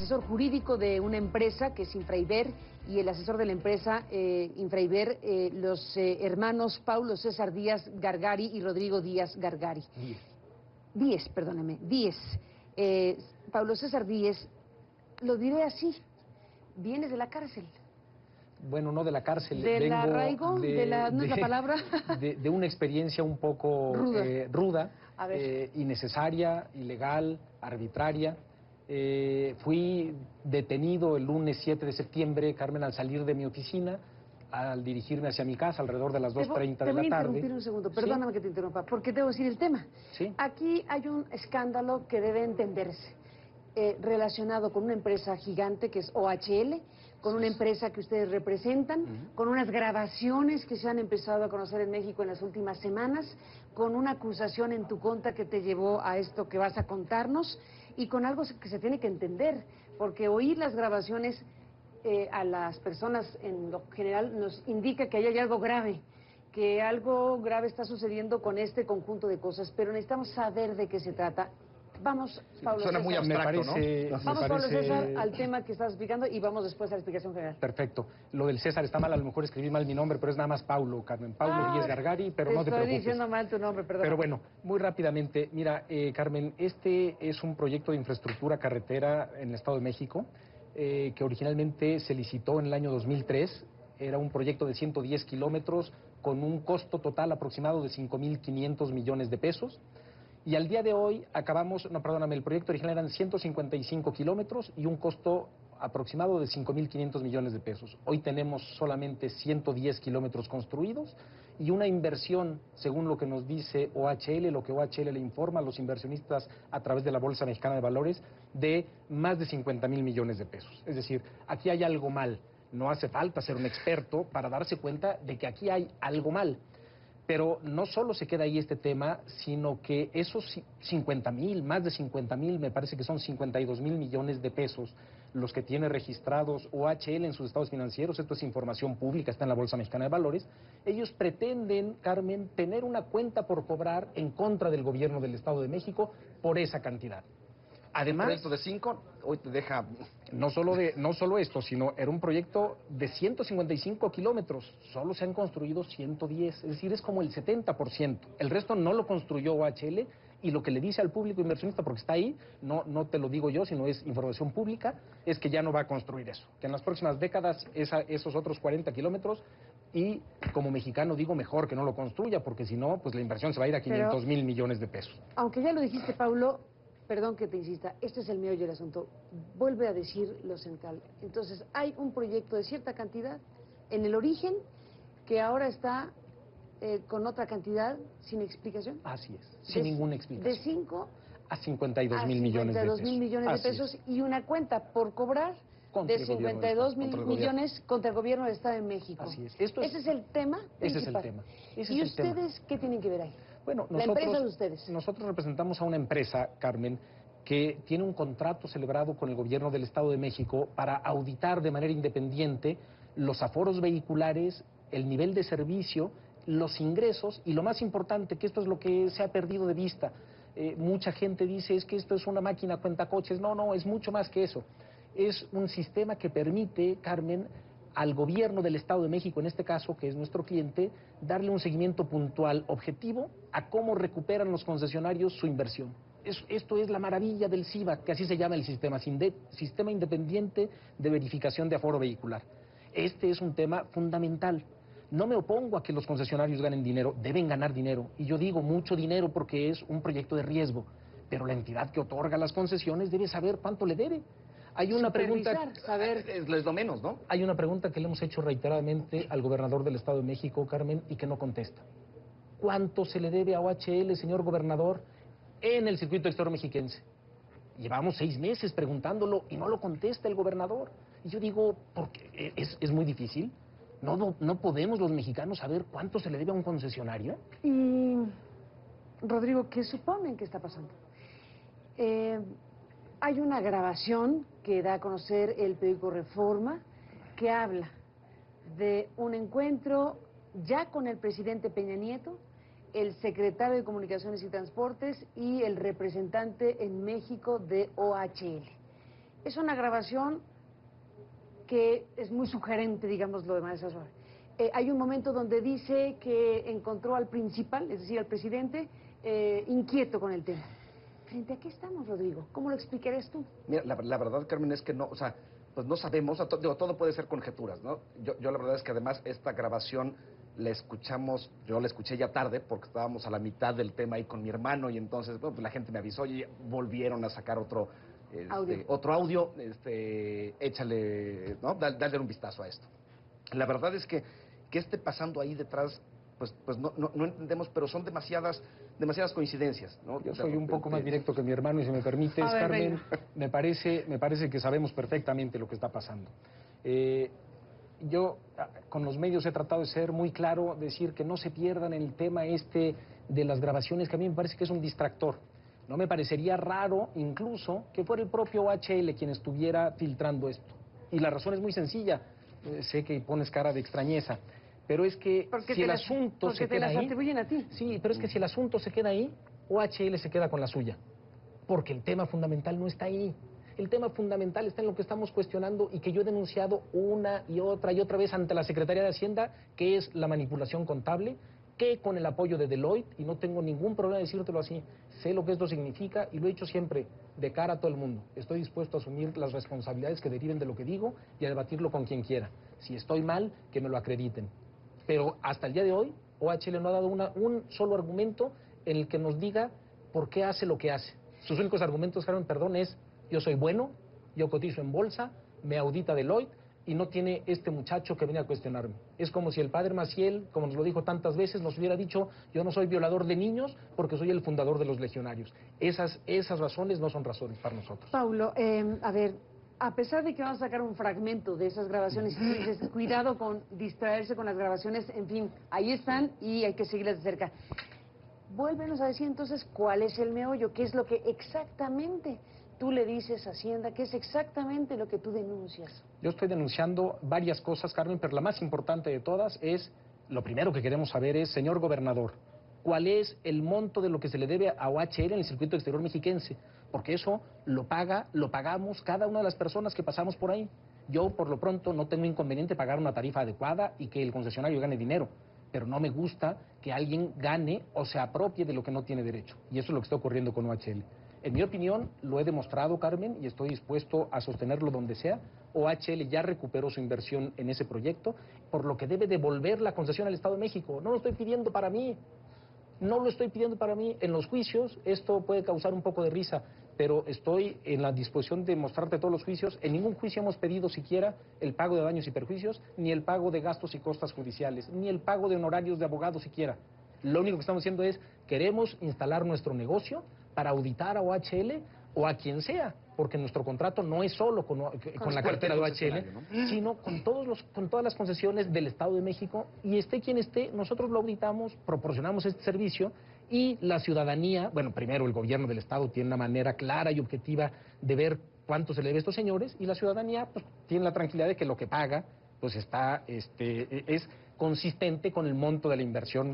asesor jurídico de una empresa que es Infraiber y el asesor de la empresa Infraiber, los hermanos Paulo César Díaz Gargari y Rodrigo Díaz Gargari. Díez, perdóname, Díez. Paulo César Díez, lo diré así, vienes de la cárcel. Bueno, no de la cárcel. ¿Del arraigo? ¿No es la palabra? De una experiencia un poco ruda, innecesaria, ilegal, arbitraria. Fui detenido el lunes 7 de septiembre, Carmen, al salir de mi oficina, al dirigirme hacia mi casa alrededor de las 2:30 de la tarde. Te voy a interrumpir un segundo, perdóname que te interrumpa, porque debo decir el tema. ¿Sí? Aquí hay un escándalo que debe entenderse, relacionado con una empresa gigante que es OHL, con una empresa que ustedes representan, con unas grabaciones que se han empezado a conocer en México en las últimas semanas, con una acusación en tu contra que te llevó a esto que vas a contarnos, y con algo que se tiene que entender, porque oír las grabaciones a las personas en lo general nos indica que ahí hay algo grave, que algo grave está sucediendo con este conjunto de cosas, pero necesitamos saber de qué se trata. Vamos, Pablo Suena César. muy abstracto, ¿no? Vamos, Pablo César, al tema que estás explicando y vamos después a la explicación general. Perfecto. Lo del César está mal, a lo mejor escribí mal mi nombre, pero es nada más Paulo, Carmen. Paulo Díaz Gargari, pero no te preocupes. Estoy diciendo mal tu nombre, perdón. Pero bueno, muy rápidamente, mira, Carmen, este es un proyecto de infraestructura carretera en el Estado de México, que originalmente se licitó en el año 2003. Era un proyecto de 110 kilómetros con un costo total aproximado de 5.500 millones de pesos. Y al día de hoy el proyecto original eran 155 kilómetros y un costo aproximado de 5.500 millones de pesos. Hoy tenemos solamente 110 kilómetros construidos y una inversión, según lo que nos dice OHL, lo que OHL le informa a los inversionistas a través de la Bolsa Mexicana de Valores, de más de 50.000 millones de pesos. Es decir, aquí hay algo mal. No hace falta ser un experto para darse cuenta de que aquí hay algo mal. Pero no solo se queda ahí este tema, sino que esos 50.000, más de 50.000, me parece que son 52.000 millones de pesos, los que tiene registrados OHL en sus estados financieros, esto es información pública, está en la Bolsa Mexicana de Valores, ellos pretenden, Carmen, tener una cuenta por cobrar en contra del gobierno del Estado de México por esa cantidad. Además, ¿un proyecto de 5? Hoy te deja... No solo esto, sino era un proyecto de 155 kilómetros. Solo se han construido 110, es decir, es como el 70%. El resto no lo construyó OHL y lo que le dice al público inversionista, porque está ahí, no te lo digo yo, sino es información pública, es que ya no va a construir eso. Que en las próximas décadas esos otros 40 kilómetros, y como mexicano digo, mejor que no lo construya, porque si no, pues la inversión se va a ir a 500.000 millones de pesos. Aunque ya lo dijiste, Paulo, perdón que te insista, este es el meollo del asunto. Vuelve a decir lo central. Entonces, hay un proyecto de cierta cantidad en el origen que ahora está con otra cantidad sin explicación. Así es, sin ninguna explicación. De 5 a 52.000 millones de pesos. 52.000 millones de pesos y una cuenta por cobrar contra de 52.000 millones contra el gobierno del Estado de México. Así es. Ese es el tema principal. Ese es el tema. ¿Y ustedes qué tienen que ver ahí? Bueno, la empresa de ustedes. Nosotros representamos a una empresa, Carmen, que tiene un contrato celebrado con el gobierno del Estado de México para auditar de manera independiente los aforos vehiculares, el nivel de servicio, los ingresos y lo más importante, que esto es lo que se ha perdido de vista. Mucha gente dice, es que esto es una máquina cuentacoches. No, es mucho más que eso. Es un sistema que permite, Carmen, al gobierno del Estado de México, en este caso, que es nuestro cliente, darle un seguimiento puntual, objetivo, a cómo recuperan los concesionarios su inversión. Esto es la maravilla del SIVA, que así se llama el sistema, Sistema Independiente de Verificación de Aforo Vehicular. Este es un tema fundamental. No me opongo a que los concesionarios ganen dinero, deben ganar dinero, y yo digo mucho dinero porque es un proyecto de riesgo, pero la entidad que otorga las concesiones debe saber cuánto le debe. Hay una pregunta, es lo menos, ¿no? Hay una pregunta que le hemos hecho reiteradamente al gobernador del Estado de México, Carmen, y que no contesta. ¿Cuánto se le debe a OHL, señor gobernador, en el circuito exterior mexiquense? Llevamos 6 meses preguntándolo y no lo contesta el gobernador. Y yo digo, porque es muy difícil. ¿No podemos los mexicanos saber cuánto se le debe a un concesionario? Y, Rodrigo, ¿qué suponen que está pasando? Hay una grabación que da a conocer el periódico Reforma que habla de un encuentro ya con el presidente Peña Nieto, el secretario de Comunicaciones y Transportes y el representante en México de OHL. Es una grabación que es muy sugerente, digámoslo de manera suave. Hay un momento donde dice que encontró al principal, es decir, al presidente, inquieto con el tema. ¿Frente a qué estamos, Rodrigo? ¿Cómo lo explicarías tú? Mira, la verdad, Carmen, es que no, o sea, pues no sabemos, todo puede ser conjeturas, ¿no? Yo la verdad es que además esta grabación la escuchamos, yo la escuché ya tarde porque estábamos a la mitad del tema ahí con mi hermano y entonces, bueno, pues la gente me avisó y volvieron a sacar otro audio, échale, ¿no? Dale un vistazo a esto. La verdad es que esté pasando ahí detrás, pues no entendemos, pero son demasiadas coincidencias, ¿no? Yo soy un poco más directo que mi hermano, y si me permites, Carmen, me parece que sabemos perfectamente lo que está pasando. Yo con los medios he tratado de ser muy claro, decir que no se pierdan el tema de las grabaciones, que a mí me parece que es un distractor. No me parecería raro incluso que fuera el propio OHL quien estuviera filtrando esto. Y la razón es muy sencilla. Sé que pones cara de extrañeza, pero es que si el asunto se queda ahí... Porque te las atribuyen a ti. Sí, pero es que si el asunto se queda ahí, OHL se queda con la suya. Porque el tema fundamental no está ahí. El tema fundamental está en lo que estamos cuestionando y que yo he denunciado una y otra vez ante la Secretaría de Hacienda, que es la manipulación contable, que con el apoyo de Deloitte, y no tengo ningún problema de decírtelo así, sé lo que esto significa y lo he hecho siempre de cara a todo el mundo. Estoy dispuesto a asumir las responsabilidades que deriven de lo que digo y a debatirlo con quien quiera. Si estoy mal, que me lo acrediten. Pero hasta el día de hoy, OHL no ha dado un solo argumento en el que nos diga por qué hace lo que hace. Sus únicos argumentos, Carmen, perdón, es: yo soy bueno, yo cotizo en bolsa, me audita Deloitte y no tiene este muchacho que viene a cuestionarme. Es como si el padre Maciel, como nos lo dijo tantas veces, nos hubiera dicho: yo no soy violador de niños porque soy el fundador de los legionarios. Esas razones no son razones para nosotros. Paulo, a ver, a pesar de que vamos a sacar un fragmento de esas grabaciones, y tú dices, cuidado con distraerse con las grabaciones, en fin, ahí están y hay que seguirlas de cerca. Vuélvenos a decir entonces cuál es el meollo, qué es lo que exactamente tú le dices a Hacienda, qué es exactamente lo que tú denuncias. Yo estoy denunciando varias cosas, Carmen, pero la más importante de todas es, lo primero que queremos saber es, señor gobernador, ¿cuál es el monto de lo que se le debe a OHL en el circuito exterior mexiquense? Porque eso lo pagamos cada una de las personas que pasamos por ahí. Yo, por lo pronto, no tengo inconveniente pagar una tarifa adecuada y que el concesionario gane dinero, pero no me gusta que alguien gane o se apropie de lo que no tiene derecho. Y eso es lo que está ocurriendo con OHL. En mi opinión, lo he demostrado, Carmen, y estoy dispuesto a sostenerlo donde sea. OHL ya recuperó su inversión en ese proyecto, por lo que debe devolver la concesión al Estado de México. No lo estoy pidiendo para mí. No lo estoy pidiendo para mí. En los juicios esto puede causar un poco de risa, pero estoy en la disposición de mostrarte todos los juicios. En ningún juicio hemos pedido siquiera el pago de daños y perjuicios, ni el pago de gastos y costas judiciales, ni el pago de honorarios de abogados siquiera. Lo único que estamos haciendo es, queremos instalar nuestro negocio para auditar a OHL o a quien sea, porque nuestro contrato no es solo con la cartera de OHL, ¿no?, sino con todas las concesiones del Estado de México, y esté quien esté, nosotros lo auditamos, proporcionamos este servicio, y la ciudadanía, bueno, primero el gobierno del Estado tiene una manera clara y objetiva de ver cuánto se le debe a estos señores, y la ciudadanía pues tiene la tranquilidad de que lo que paga pues es consistente con el monto de la inversión